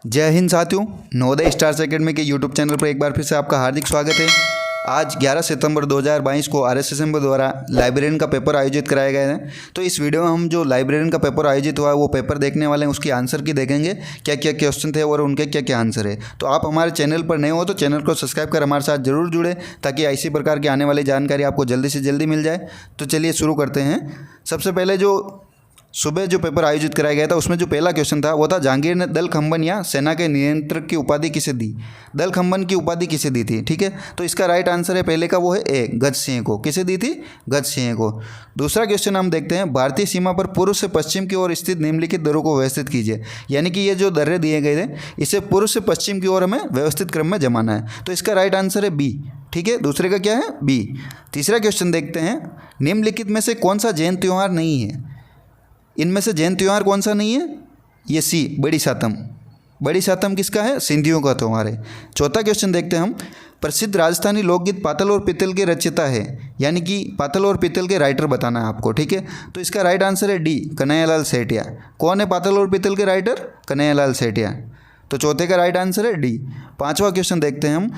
जय हिंद साथियों, Navodaya stars academy के यूट्यूब चैनल पर एक बार फिर से आपका हार्दिक स्वागत है। आज 11 सितंबर 2022 को RSSM द्वारा लाइब्रेरियन का पेपर आयोजित कराया गया है। तो इस वीडियो में हम जो लाइब्रेरियन का पेपर आयोजित हुआ है वो पेपर देखने वाले हैं, उसकी आंसर की देखेंगे क्या क्या क्वेश्चन थे और उनके क्या क्या आंसर है। तो आप हमारे चैनल पर नए हो तो चैनल को सब्सक्राइब कर हमारे साथ जरूर जुड़े ताकि ऐसी प्रकार की आने वाली जानकारी आपको जल्दी से जल्दी मिल जाए। तो चलिए शुरू करते हैं। सबसे पहले जो सुबह जो पेपर आयोजित कराया गया था उसमें जो पहला क्वेश्चन था वो था, जहांगीर ने दल खंबन या सेना के नियंत्रक की उपाधि किसे दी। दल खंबन की उपाधि किसे दी थी, ठीक है। तो इसका राइट आंसर है पहले का, वो है ए, गज सिंह को। किसे दी थी? गज सिंह को। दूसरा क्वेश्चन हम देखते हैं, भारतीय सीमा पर पूर्व से पश्चिम की ओर स्थित निम्नलिखित दर्रों को व्यवस्थित कीजिए। यानी कि ये जो दर्रे दिए गए थे इसे पूर्व से पश्चिम की ओर हमें व्यवस्थित क्रम में जमाना है। तो इसका राइट आंसर है बी, ठीक है। दूसरे का क्या है? बी। तीसरा क्वेश्चन देखते हैं, निम्नलिखित में से कौन सा जैन त्यौहार नहीं है। इनमें से जैन त्यौहार कौन सा नहीं है? ये सी, बड़ी सातम। बड़ी सातम किसका है? सिंधियों का त्यौहार है। चौथा क्वेश्चन देखते हैं हम, प्रसिद्ध राजस्थानी लोकगीत पातल और पीतल के रचयिता है। यानी कि पातल और पीतल के राइटर बताना है आपको, ठीक है। तो इसका राइट आंसर है डी, कन्हैयालाल सेठिया। कौन है पातल और पीतल के राइटर? कन्हैयालाल सेठिया। तो चौथे का राइट आंसर है डी। पांचवा क्वेश्चन देखते हैं हम,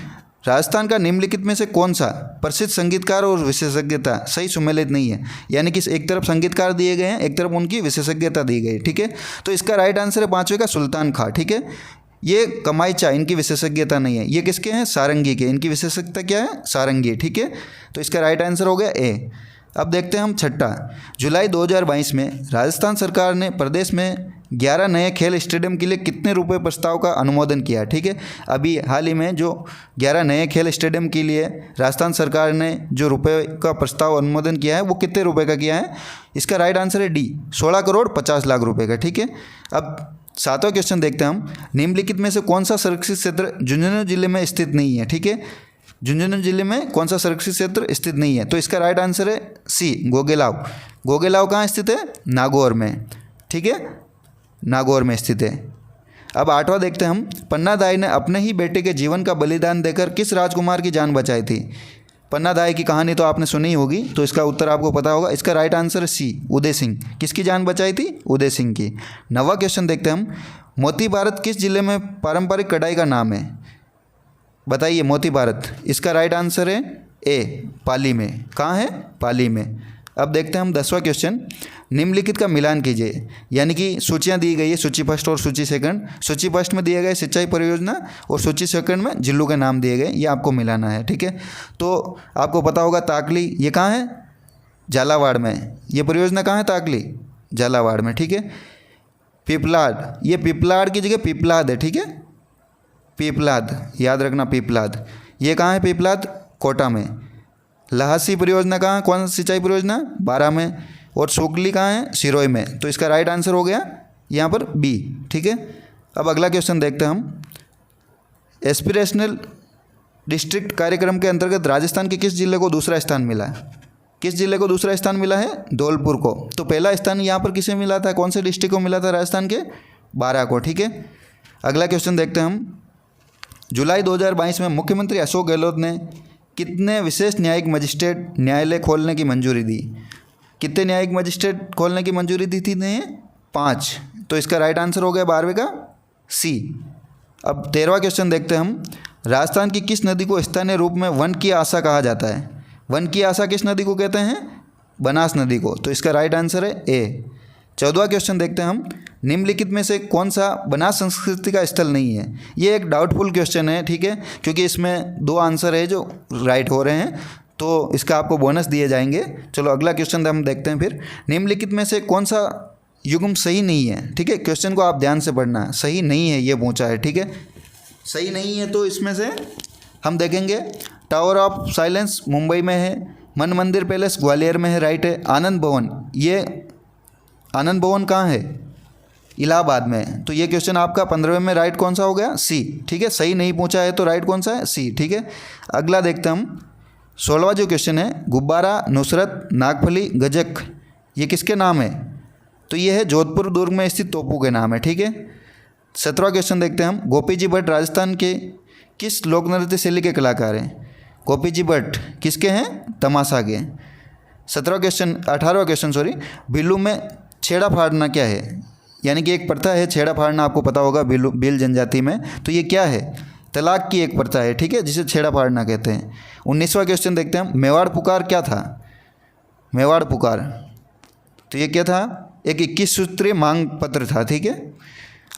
राजस्थान का निम्नलिखित में से कौन सा प्रसिद्ध संगीतकार और विशेषज्ञता सही सुमेलित नहीं है। यानी कि एक तरफ संगीतकार दिए गए हैं, एक तरफ उनकी विशेषज्ञता दी गई, ठीक है। तो इसका राइट आंसर है पांचवे का, सुल्तान खां, ठीक है। ये कमाईचा, इनकी विशेषज्ञता नहीं है। ये किसके हैं? सारंगी के। इनकी विशेषज्ञता क्या है? सारंगी, ठीक है। तो इसका राइट आंसर हो गया ए। अब देखते हैं हम छठा, जुलाई 2022 में राजस्थान सरकार ने प्रदेश में 11 नए खेल स्टेडियम के लिए कितने रुपए प्रस्ताव का अनुमोदन किया, ठीक है। अभी हाल ही में जो 11 नए खेल स्टेडियम के लिए राजस्थान सरकार ने जो रुपए का प्रस्ताव अनुमोदन किया है वो कितने रुपए का किया है। इसका राइट आंसर है डी, 16 करोड़ 50 लाख रुपए का, ठीक है। अब सातवां क्वेश्चन देखते हैं हम, निम्नलिखित में से कौन सा संरक्षित क्षेत्र झुंझुनू जिले में स्थित नहीं है, ठीक है। झुंझुनू जिले में कौन सा संरक्षित क्षेत्र स्थित नहीं है। तो इसका राइट आंसर है सी, गोगेलाव। गोगेलाव कहाँ स्थित है? नागौर में, ठीक है। नागौर में स्थित है। अब आठवां देखते हैं हम, पन्नादाई ने अपने ही बेटे के जीवन का बलिदान देकर किस राजकुमार की जान बचाई थी। पन्नादाई की कहानी तो आपने सुनी होगी, तो इसका उत्तर आपको पता होगा। इसका राइट आंसर है सी, उदय सिंह। किसकी जान बचाई थी? उदय सिंह की। नवा क्वेश्चन देखते हैं हम, मोती भारत किस जिले में पारंपरिक कढ़ाई का नाम है। बताइए, मोती भारत। इसका राइट आंसर है ए, पाली में। कहाँ है? पाली में। अब देखते हैं हम 10वां क्वेश्चन, निम्नलिखित का मिलान कीजिए। यानी कि सूचियाँ दी गई है, सूची फर्स्ट और सूची सेकंड। सूची फर्स्ट में दिए गए सिंचाई परियोजना और सूची सेकंड में जिलों के नाम दिए गए, ये आपको मिलाना है, ठीक है। तो आपको पता होगा ताकली, ये कहाँ है? झालावाड़ में। ये परियोजना कहाँ है? ताकली, झालावाड़ में, ठीक है। पिपलाद, ये पिपलाद की जगह पिपलाद है, ठीक है। पीपलाद, याद रखना, पीपलाद। ये कहाँ है? पीपलाद, कोटा में। लहासी परियोजना कहाँ, कौन सी सिंचाई परियोजना? बारा में। और सुगली कहाँ है? सिरोही में। तो इसका राइट आंसर हो गया यहाँ पर बी, ठीक है। अब अगला क्वेश्चन देखते हैं हम, एस्पिरेशनल डिस्ट्रिक्ट कार्यक्रम के अंतर्गत राजस्थान के किस जिले को दूसरा स्थान मिला है। किस जिले को दूसरा स्थान मिला है? धौलपुर को। तो पहला स्थान यहाँ पर किसे मिला था? कौन से डिस्ट्रिक्ट को मिला था? राजस्थान के बारा को, ठीक है। अगला क्वेश्चन देखते हैं हम, जुलाई 2022 में मुख्यमंत्री अशोक गहलोत ने कितने विशेष न्यायिक मजिस्ट्रेट न्यायालय खोलने की मंजूरी दी। कितने न्यायिक मजिस्ट्रेट खोलने की मंजूरी दी थी ने? 5। तो इसका राइट आंसर हो गया 12वें का सी। अब 13वां क्वेश्चन देखते हैं हम, राजस्थान की किस नदी को स्थानीय रूप में वन की आशा कहा जाता है। वन की आशा किस नदी को कहते हैं? बनास नदी को। तो इसका राइट आंसर है ए। 14वां क्वेश्चन देखते हैं हम, निम्नलिखित में से कौन सा बनास संस्कृति का स्थल नहीं है। ये एक डाउटफुल क्वेश्चन है, ठीक है, क्योंकि इसमें 2 आंसर है जो राइट हो रहे हैं, तो इसका आपको बोनस दिए जाएंगे। चलो अगला क्वेश्चन हम देखते हैं फिर, निम्नलिखित में से कौन सा युग्म सही नहीं है, ठीक है। क्वेश्चन को आप ध्यान से पढ़ना है, सही नहीं है ये पूछा है, ठीक है। सही नहीं है तो इसमें से हम देखेंगे, टावर ऑफ साइलेंस मुंबई में है, मन मंदिर पैलेस ग्वालियर में है, राइट है। आनंद भवन, ये आनंद भवन कहाँ है? इलाहाबाद में। तो ये क्वेश्चन आपका 15वें में राइट कौन सा हो गया? सी, ठीक है। सही नहीं पूछा है तो राइट कौन सा है? सी, ठीक है। अगला देखते हैं हम, 16वां जो क्वेश्चन है, गुब्बारा, नुसरत, नागफली, गजक, ये किसके नाम है। तो ये है जोधपुर दुर्ग में स्थित तोपू के नाम है, ठीक है। 17वां क्वेश्चन देखते हैं हम, गोपी जी भट्ट राजस्थान के किस लोक नृत्य शैली के कलाकार हैं। गोपी जी भट्ट किसके हैं? तमाशा के। 18वां क्वेश्चन, बिल्लू में छेड़ा फाड़ना क्या है। यानी कि एक प्रथा है छेड़ा फाड़ना, आपको पता होगा भील जनजाति में। तो ये क्या है? तलाक की एक प्रथा है, ठीक है, जिसे छेड़ा फाड़ना कहते हैं। 19वां क्वेश्चन देखते हैं हम, मेवाड़ पुकार क्या था? मेवाड़ पुकार, तो ये क्या था? एक 21 सूत्रीय मांग पत्र था, ठीक है।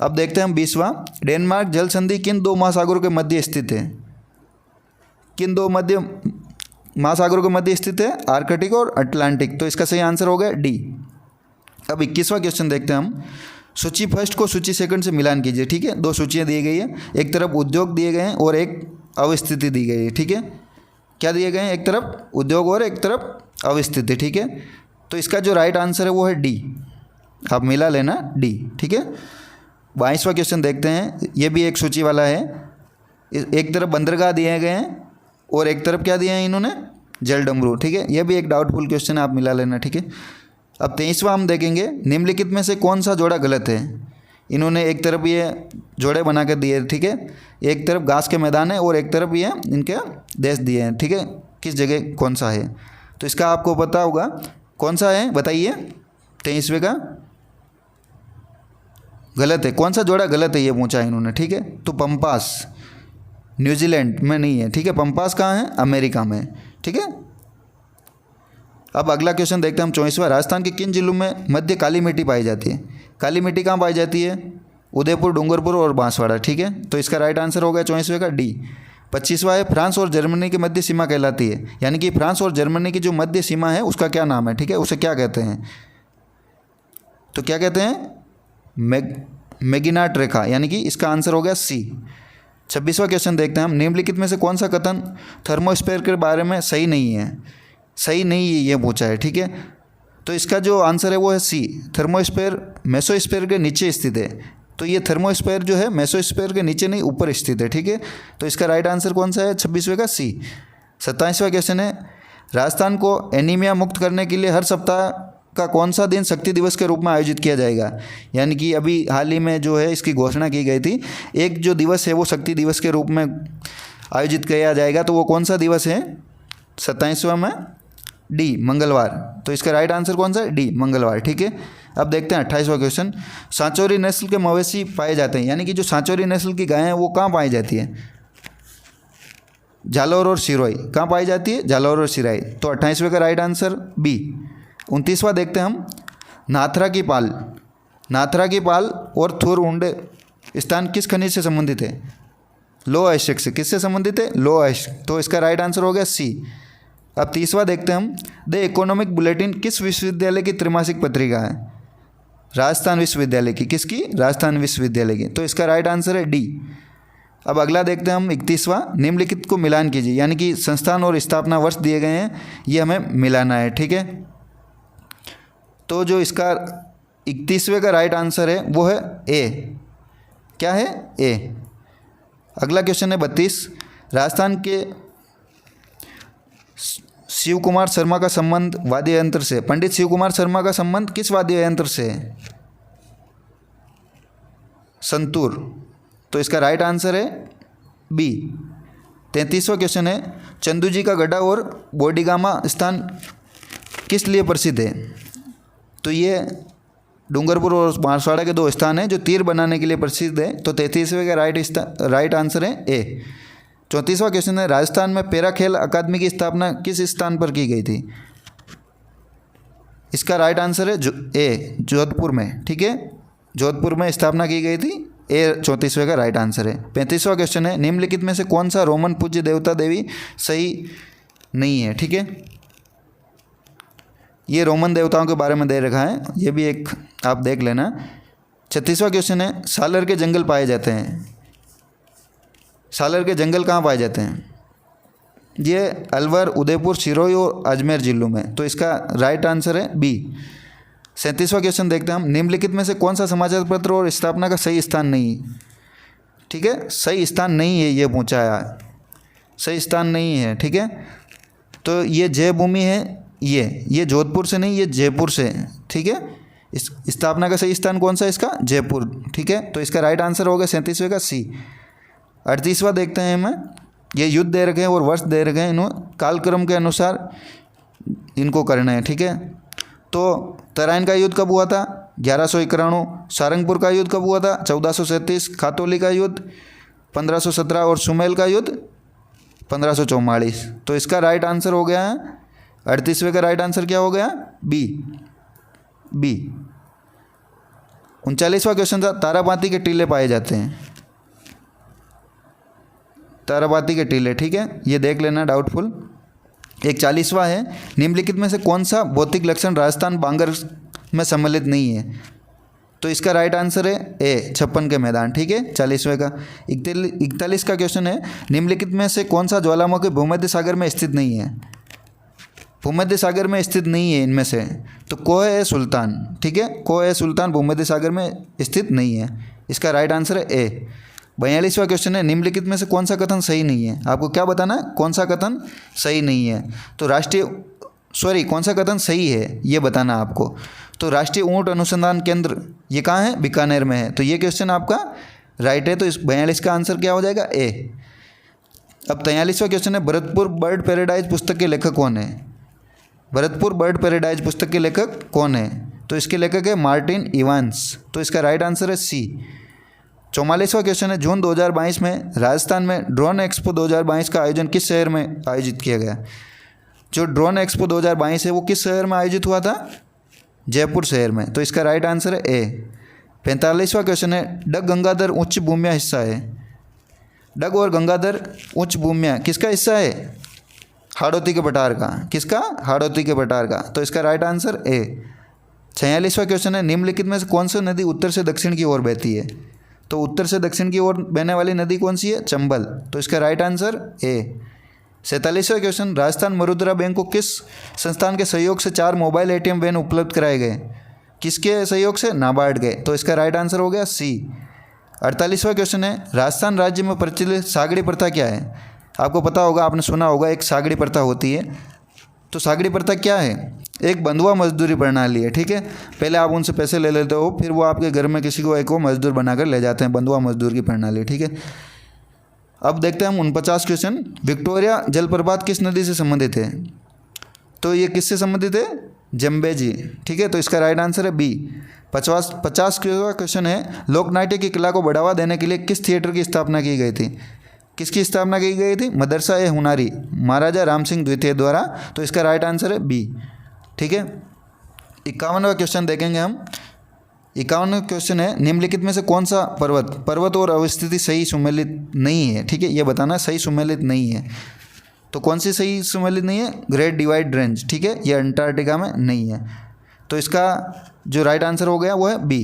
अब देखते हैं हम 20वां, डेनमार्क जल संधि किन दो महासागरों के मध्य स्थित है? किन दो महासागरों के मध्य स्थित है? आर्कटिक और अटलांटिक। तो इसका सही आंसर हो गया डी। अब 21वां क्वेश्चन देखते हैं हम, सूची फर्स्ट को सूची सेकंड से मिलान कीजिए, ठीक है। दो सूचियाँ दी गई है, एक तरफ उद्योग दिए गए हैं और एक अवस्थिति दी गई है, ठीक है। क्या दिए गए हैं? एक तरफ उद्योग और एक तरफ अवस्थिति, ठीक है। तो इसका जो राइट आंसर है वो है डी, आप मिला लेना डी, ठीक है। 22वां क्वेश्चन देखते हैं, ये भी एक सूची वाला है। एक तरफ बंदरगाह दिए गए हैं और एक तरफ क्या दिए हैं इन्होंने? जल डमरू, ठीक है। यह भी एक डाउटफुल क्वेश्चन है, आप मिला लेना, ठीक है। अब 23वां हम देखेंगे, निम्नलिखित में से कौन सा जोड़ा गलत है? इन्होंने एक तरफ ये जोड़े बना कर दिए, ठीक है। एक तरफ घास के मैदान है और एक तरफ ये इनके देश दिए हैं, ठीक है। किस जगह कौन सा है? तो इसका आपको पता होगा कौन सा है, बताइए। 23वें का गलत है, कौन सा जोड़ा गलत है ये पूछा इन्होंने, ठीक है। तो पंपास न्यूजीलैंड में नहीं है, ठीक है। पंपास कहाँ है? अमेरिका में, ठीक है। अब अगला क्वेश्चन देखते हैं हम 24वां, राजस्थान के किन जिलों में मध्य काली मिट्टी पाई जाती है? काली मिट्टी कहाँ पाई जाती है? उदयपुर, डूंगरपुर और बांसवाड़ा, ठीक है। तो इसका राइट आंसर हो गया 24वें का डी। 25वां है, फ्रांस और जर्मनी की मध्य सीमा कहलाती है, यानी कि फ्रांस और जर्मनी की जो मध्य सीमा है उसका क्या नाम है, ठीक है, उसे क्या कहते हैं? तो क्या कहते हैं? मैगिनाट रेखा, यानी कि इसका आंसर हो गया सी। 26वां क्वेश्चन देखते हैं हम, निम्नलिखित में से कौन सा कथन थर्मोस्फीयर के बारे में सही नहीं है? सही नहीं है ये पूछा है, ठीक है। तो इसका जो आंसर है वो है सी, थर्मोस्फीयर मेसोस्फीयर के नीचे स्थित है। तो ये थर्मोस्फीयर जो है मेसोस्फीयर के नीचे नहीं ऊपर स्थित है, ठीक है। तो इसका राइट आंसर कौन सा है? 26वें का सी। 27वां क्वेश्चन है, राजस्थान को एनीमिया मुक्त करने के लिए हर सप्ताह का कौन सा दिन शक्ति दिवस के रूप में आयोजित किया जाएगा? यानी कि अभी हाल ही में जो है इसकी घोषणा की गई थी, एक जो दिवस है वो शक्ति दिवस के रूप में आयोजित किया जाएगा। तो वो कौन सा दिवस है? 27वां में डी, मंगलवार। तो इसका राइट आंसर कौन सा है? डी, मंगलवार, ठीक है। अब देखते हैं 28वां क्वेश्चन, सांचौरी नस्ल के मवेशी पाए जाते हैं, यानी कि जो सांचौरी नस्ल की गायें हैं वो कहाँ पाई जाती है? जालौर और सिरोही। कहाँ पाई जाती है? जालौर और सिरोही। तो 28वें का राइट आंसर बी। 29वां देखते हैं हम, नाथरा की पाल और थुर उंड स्थान किस खनिज से संबंधित है? लोह अयस्क से। किससे संबंधित है? लोह अयस्क। तो इसका राइट आंसर हो गया सी। अब 30वां देखते हैं हम, द इकोनॉमिक बुलेटिन किस विश्वविद्यालय की त्रैमासिक पत्रिका है? राजस्थान विश्वविद्यालय की। किसकी? राजस्थान विश्वविद्यालय की। तो इसका राइट आंसर है डी। अब अगला देखते हैं हम 31वां, निम्नलिखित को मिलान कीजिए, यानी कि संस्थान और स्थापना वर्ष दिए गए हैं, ये हमें मिलाना है, ठीक है। तो जो इसका 31वें का राइट आंसर है वो है ए। क्या है? ए। अगला क्वेश्चन है 32, राजस्थान के शिव कुमार शर्मा का संबंध वाद्य यंत्र से, पंडित शिव कुमार शर्मा का संबंध किस वाद्य यंत्र से है? संतूर। तो इसका राइट आंसर है बी। 33वां क्वेश्चन है, चंदूजी का गड्ढा और बोडीगामा स्थान किस लिए प्रसिद्ध है? तो ये डूंगरपुर और बांसवाड़ा के दो स्थान हैं जो तीर बनाने के लिए प्रसिद्ध है। तो 33वें का राइट आंसर है ए। 34वां क्वेश्चन है, राजस्थान में पैरा खेल अकादमी की स्थापना किस स्थान पर की गई थी? इसका राइट आंसर है ए, जोधपुर में, ठीक है। जोधपुर में स्थापना की गई थी, ए 34वें का राइट आंसर है। 35वां क्वेश्चन है, निम्नलिखित में से कौन सा रोमन पूज्य देवता देवी सही नहीं है? ठीक है, ये रोमन देवताओं के बारे में दे रखा है, ये भी एक आप देख लेना। 36वां क्वेश्चन है, सालर के जंगल पाए जाते हैं। सालर के जंगल कहाँ पाए जाते हैं? ये अलवर, उदयपुर, सिरोही और अजमेर जिलों में। तो इसका राइट आंसर है बी। 37वां क्वेश्चन देखते हैं हम, निम्नलिखित में से कौन सा समाचार पत्र और स्थापना का सही स्थान नहीं? ठीक है, सही स्थान नहीं है, ये पूछा है, सही स्थान नहीं है। ठीक है, तो ये जय भूमि है, ये जोधपुर से नहीं, ये जयपुर से। ठीक है, इस स्थापना का सही स्थान कौन सा है इसका? जयपुर। ठीक है, तो इसका राइट आंसर होगा 37वें का सी। 38वां देखते हैं हमें, ये युद्ध दे रखे हैं और वर्ष दे रखे हैं, इन्होंने कालक्रम के अनुसार इनको करना है। ठीक है, तो तराइन का युद्ध कब हुआ था? 1191। सारंगपुर का युद्ध कब हुआ था? 1437। खातौली का युद्ध 1517 और सुमेल का युद्ध 1544। तो इसका राइट आंसर हो गया है 38वें का राइट आंसर क्या हो गया? बी। 39वां क्वेश्चन था ताराबाती के टीले पाए जाते हैं। ताराबाती के टीले, ठीक है, ये देख लेना डाउटफुल। एक 40वां है निम्नलिखित में से कौन सा भौतिक लक्षण राजस्थान बांगर में सम्मिलित नहीं है? तो इसका राइट आंसर है ए 56 के मैदान, ठीक है, 40वें का। 41 का क्वेश्चन है निम्नलिखित में से कौन सा ज्वालामुखी भूमध्य सागर में स्थित नहीं है? भूमध्य सागर में स्थित नहीं है इनमें से, तो कोह ए सुल्तान, ठीक है, कोह ए सुल्तान भूमध्य सागर में स्थित नहीं है। इसका राइट आंसर है ए। 42वां क्वेश्चन है निम्नलिखित में से कौन सा कथन सही नहीं है? आपको क्या बताना है? कौन सा कथन सही नहीं है? तो कौन सा कथन सही है ये बताना आपको। तो राष्ट्रीय ऊंट अनुसंधान केंद्र ये कहाँ है? बीकानेर में है। तो ये क्वेश्चन आपका राइट है, तो इस 42 का आंसर क्या हो जाएगा? ए। अब 43वां क्वेश्चन है भरतपुर बर्ड पैराडाइज पुस्तक के लेखक कौन है? भरतपुर बर्ड पैराडाइज पुस्तक के लेखक कौन है? तो इसके लेखक है मार्टिन इवांस। तो इसका राइट आंसर है सी। 44वां क्वेश्चन है जून 2022 में राजस्थान में ड्रोन एक्सपो 2022 का आयोजन किस शहर में आयोजित किया गया? जो ड्रोन एक्सपो 2022 है वो किस शहर में आयोजित हुआ था? जयपुर शहर में। तो इसका राइट आंसर है ए। 45वां क्वेश्चन है डग गंगाधर उच्च भूमिया हिस्सा है। डग और गंगाधर उच्च भूमिया किसका हिस्सा है? हाड़ौती के पठार का। किसका? हाड़ौती के पठार का। तो इसका राइट आंसर ए। 46वां क्वेश्चन है निम्नलिखित में से कौन सी नदी उत्तर से दक्षिण की ओर बहती है? तो उत्तर से दक्षिण की ओर बहने वाली नदी कौन सी है? चंबल। तो इसका राइट आंसर ए। 47वां क्वेश्चन राजस्थान मरुद्रा बैंक को किस संस्थान के सहयोग से 4 मोबाइल एटीएम वैन उपलब्ध कराए गए? किसके सहयोग से? नाबार्ड के। तो इसका राइट आंसर हो गया सी। 48वां क्वेश्चन है राजस्थान राज्य में प्रचलित सागड़ी प्रथा क्या है? आपको पता होगा, आपने सुना होगा एक सागड़ी प्रथा होती है। तो सागड़ी प्रथा क्या है? एक बंधुआ मजदूरी प्रणाली है, ठीक है। पहले आप उनसे पैसे ले लेते हो, फिर वो आपके घर में किसी को एक को मजदूर बनाकर ले जाते हैं, बंधुआ मजदूर की प्रणाली, ठीक है। अब देखते हैं हम 49 क्वेश्चन। विक्टोरिया जलप्रपात किस नदी से संबंधित है? तो ये किससे संबंधित है? जम्बेजी, ठीक है। तो इसका राइट आंसर है बी। 50 क्वेश्चन है लोकनाट्य की कला को बढ़ावा देने के लिए किस थिएटर की स्थापना की गई थी? किसकी स्थापना की गई थी? मदरसा ए हुनारी महाराजा राम सिंह द्वितीय द्वारा। तो इसका राइट आंसर है बी, ठीक है। 51वां क्वेश्चन देखेंगे हम। 51वां क्वेश्चन है निम्नलिखित में से कौन सा पर्वत और अवस्थिति सही सुमेलित नहीं है? ठीक है, ये बताना सही सुमेलित नहीं है। तो कौन सी सही सुमेलित नहीं है? ग्रेट डिवाइड रेंज, ठीक है, ये अंटार्कटिका में नहीं है। तो इसका जो राइट आंसर हो गया वो है बी।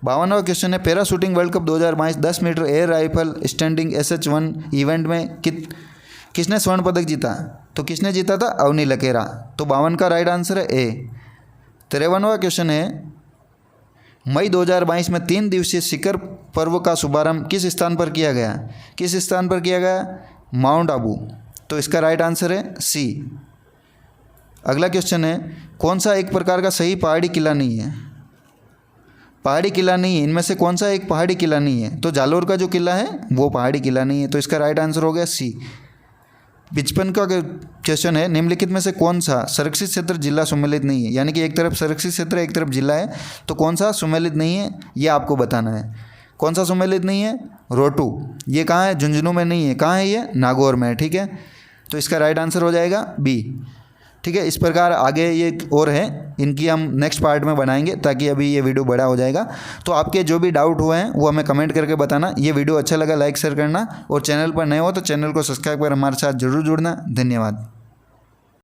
52वां क्वेश्चन है para shooting world cup 2022 10 metre air rifle standing SH1 event में किसने स्वर्ण पदक जीता? तो किसने जीता था? अवनी लकेरा। तो 52 का राइट आंसर है ए। 53वां क्वेश्चन है मई 2022 में 3 दिवसीय शिखर पर्व का शुभारंभ किस स्थान पर किया गया? किस स्थान पर किया गया? माउंट आबू। तो इसका राइट आंसर है सी। अगला क्वेश्चन है कौन सा एक प्रकार का सही पहाड़ी किला नहीं है? पहाड़ी किला नहीं है, इनमें से कौन सा एक पहाड़ी किला नहीं है? तो जालोर का जो किला है वो पहाड़ी किला नहीं है। तो इसका राइट आंसर हो गया सी। 55 का क्वेश्चन है निम्नलिखित में से कौन सा संरक्षित क्षेत्र जिला सुमेलित नहीं है? यानी कि एक तरफ संरक्षित क्षेत्र एक तरफ जिला है, तो कौन सा सुमेलित नहीं है ये आपको बताना है। कौन सा सुमेलित नहीं है? रोटू। ये कहाँ है? झुंझुनू में नहीं है। कहाँ है ये? नागौर में, ठीक है। तो इसका राइट आंसर हो जाएगा बी, ठीक है। इस प्रकार आगे ये और है, इनकी हम नेक्स्ट पार्ट में बनाएंगे ताकि अभी ये वीडियो बड़ा हो जाएगा। तो आपके जो भी डाउट हुए हैं वो हमें कमेंट करके बताना। ये वीडियो अच्छा लगा लाइक शेयर करना, और चैनल पर नए हो तो चैनल को सब्सक्राइब कर हमारे साथ जरूर जुड़ना। धन्यवाद।